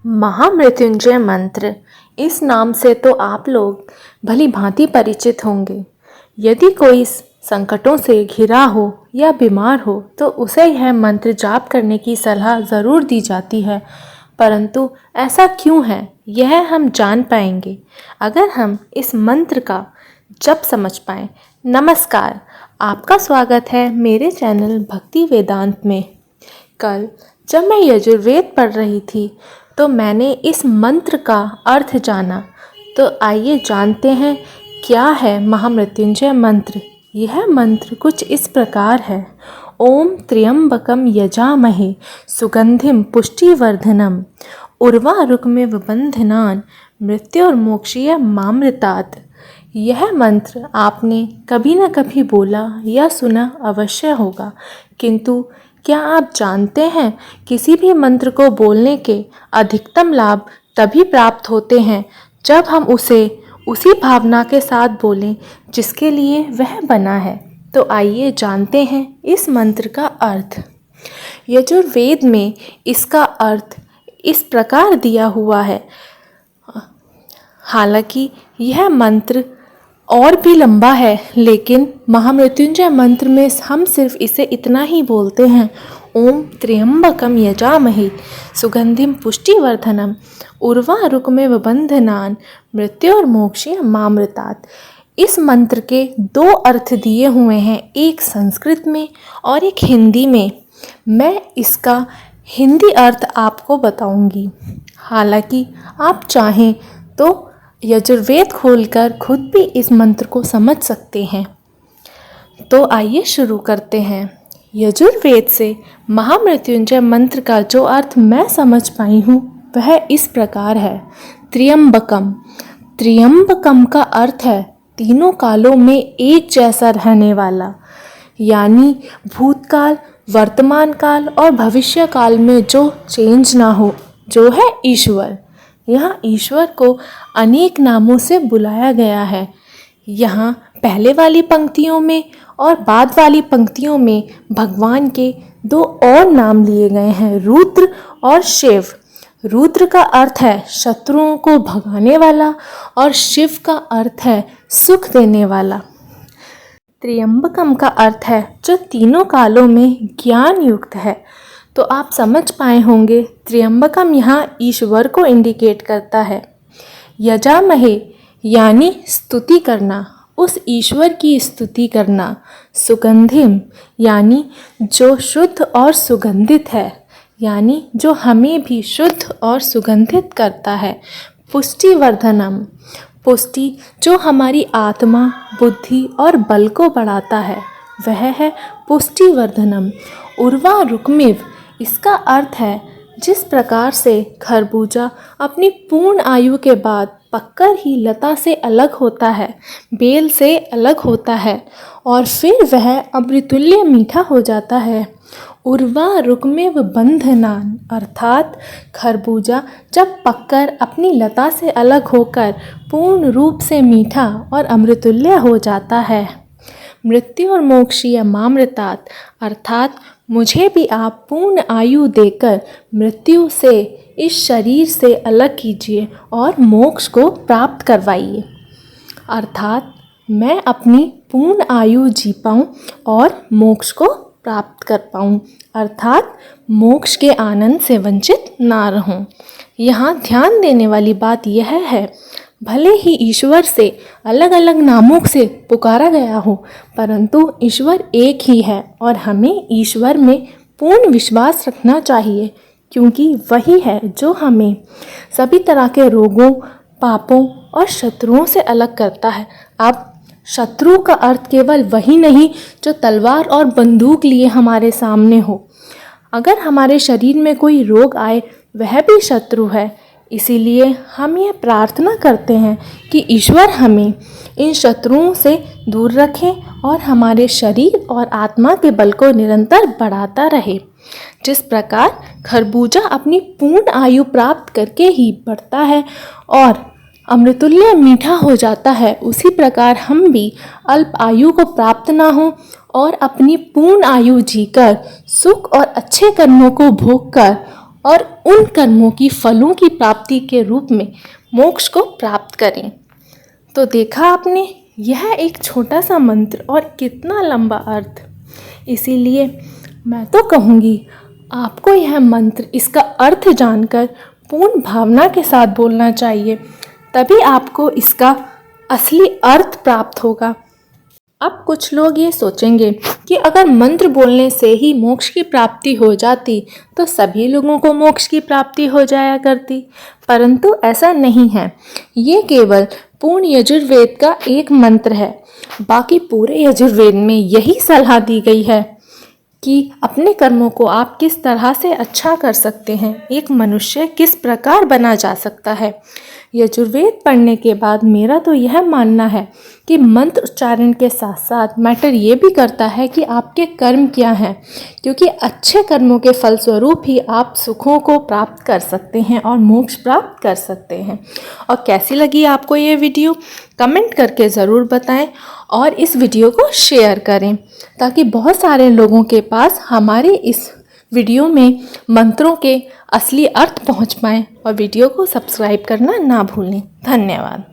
महामृत्युंजय मंत्र, इस नाम से तो आप लोग भली भांति परिचित होंगे। यदि कोई संकटों से घिरा हो या बीमार हो तो उसे यह मंत्र जाप करने की सलाह ज़रूर दी जाती है। परंतु ऐसा क्यों है, यह हम जान पाएंगे अगर हम इस मंत्र का जप समझ पाएं। नमस्कार, आपका स्वागत है मेरे चैनल भक्ति वेदांत में। कल जब मैं यजुर्वेद पढ़ रही थी तो मैंने इस मंत्र का अर्थ जाना। तो आइए जानते हैं क्या है महामृत्युंजय मंत्र। यह मंत्र कुछ इस प्रकार है। ओम त्र्यंबकम यजामहे सुगंधिम पुष्टिवर्धनम उर्वारुकमिव बंधनान मृत्युर्मोक्षीय मामृतात्। यह मंत्र आपने कभी न कभी बोला या सुना अवश्य होगा, किंतु क्या आप जानते हैं किसी भी मंत्र को बोलने के अधिकतम लाभ तभी प्राप्त होते हैं जब हम उसे उसी भावना के साथ बोलें जिसके लिए वह बना है। तो आइए जानते हैं इस मंत्र का अर्थ। यजुर्वेद में इसका अर्थ इस प्रकार दिया हुआ है। हालांकि यह मंत्र और भी लंबा है, लेकिन महामृत्युंजय मंत्र में हम सिर्फ इसे इतना ही बोलते हैं। ओम त्र्यंबकम यजामहे सुगंधिम पुष्टिवर्धनम उर्वारुकमिव बंधनान मृत्युर्मोक्षीय मामृतात्। इस मंत्र के दो अर्थ दिए हुए हैं, एक संस्कृत में और एक हिंदी में। मैं इसका हिंदी अर्थ आपको बताऊंगी। हालांकि आप चाहें तो यजुर्वेद खोलकर खुद भी इस मंत्र को समझ सकते हैं। तो आइए शुरू करते हैं। यजुर्वेद से महामृत्युंजय मंत्र का जो अर्थ मैं समझ पाई हूँ वह इस प्रकार है। त्र्यंबकम, त्र्यंबकम का अर्थ है तीनों कालों में एक जैसा रहने वाला, यानी भूतकाल, वर्तमान काल और भविष्य काल में जो चेंज ना हो, जो है ईश्वर। यहाँ ईश्वर को अनेक नामों से बुलाया गया है। यहाँ पहले वाली पंक्तियों में और बाद वाली पंक्तियों में भगवान के दो और नाम लिए गए हैं, रुद्र और शिव। रुद्र का अर्थ है शत्रुओं को भगाने वाला और शिव का अर्थ है सुख देने वाला। त्र्यंबकम का अर्थ है जो तीनों कालों में ज्ञान युक्त है। तो आप समझ पाए होंगे त्र्यंबकम यहाँ ईश्वर को इंडिकेट करता है। यजामहे यानी स्तुति करना, उस ईश्वर की स्तुति करना। सुगंधिम यानी जो शुद्ध और सुगंधित है, यानी जो हमें भी शुद्ध और सुगंधित करता है। पुष्टिवर्धनम, पुष्टि जो हमारी आत्मा, बुद्धि और बल को बढ़ाता है, वह है पुष्टिवर्धनम। उर्वारुकमिव, इसका अर्थ है जिस प्रकार से खरबूजा अपनी पूर्ण आयु के बाद पककर ही लता से अलग होता है, बेल से अलग होता है और फिर वह अमृतुल्य मीठा हो जाता है। उर्वारुकमिव बंधनान, अर्थात खरबूजा जब पककर अपनी लता से अलग होकर पूर्ण रूप से मीठा और अमृतुल्य हो जाता है। मृत्यु और मोक्षीय मामृतात्, अर्थात मुझे भी आप पूर्ण आयु देकर मृत्यु से, इस शरीर से अलग कीजिए और मोक्ष को प्राप्त करवाइए। अर्थात मैं अपनी पूर्ण आयु जी पाऊँ और मोक्ष को प्राप्त कर पाऊँ, अर्थात मोक्ष के आनंद से वंचित ना रहूँ। यहाँ ध्यान देने वाली बात यह है, भले ही ईश्वर से अलग अलग नामों से पुकारा गया हो, परंतु ईश्वर एक ही है और हमें ईश्वर में पूर्ण विश्वास रखना चाहिए, क्योंकि वही है जो हमें सभी तरह के रोगों, पापों और शत्रुओं से अलग करता है। अब शत्रु का अर्थ केवल वही नहीं जो तलवार और बंदूक लिए हमारे सामने हो। अगर हमारे शरीर में कोई रोग आए, वह भी शत्रु है। इसीलिए हम ये प्रार्थना करते हैं कि ईश्वर हमें इन शत्रुओं से दूर रखें और हमारे शरीर और आत्मा के बल को निरंतर बढ़ाता रहे। जिस प्रकार खरबूजा अपनी पूर्ण आयु प्राप्त करके ही बढ़ता है और अमृतुल्य मीठा हो जाता है, उसी प्रकार हम भी अल्प आयु को प्राप्त ना हो और अपनी पूर्ण आयु जीकर सुख और अच्छे कर्मों को भोग कर और उन कर्मों की फलों की प्राप्ति के रूप में मोक्ष को प्राप्त करें। तो देखा आपने, यह एक छोटा सा मंत्र और कितना लंबा अर्थ। इसीलिए मैं तो कहूँगी आपको यह मंत्र, इसका अर्थ जानकर पूर्ण भावना के साथ बोलना चाहिए, तभी आपको इसका असली अर्थ प्राप्त होगा। अब कुछ लोग ये सोचेंगे कि अगर मंत्र बोलने से ही मोक्ष की प्राप्ति हो जाती तो सभी लोगों को मोक्ष की प्राप्ति हो जाया करती, परंतु ऐसा नहीं है। ये केवल पूर्ण यजुर्वेद का एक मंत्र है। बाकी पूरे यजुर्वेद में यही सलाह दी गई है कि अपने कर्मों को आप किस तरह से अच्छा कर सकते हैं, एक मनुष्य किस प्रकार बना जा सकता है। यजुर्वेद पढ़ने के बाद मेरा तो यह मानना है कि मंत्र उच्चारण के साथ साथ मैटर ये भी करता है कि आपके कर्म क्या हैं, क्योंकि अच्छे कर्मों के फलस्वरूप ही आप सुखों को प्राप्त कर सकते हैं और मोक्ष प्राप्त कर सकते हैं। और कैसी लगी आपको ये वीडियो, कमेंट करके ज़रूर बताएं और इस वीडियो को शेयर करें ताकि बहुत सारे लोगों के पास हमारे इस वीडियो में मंत्रों के असली अर्थ पहुंच पाएँ। और वीडियो को सब्सक्राइब करना ना भूलें। धन्यवाद।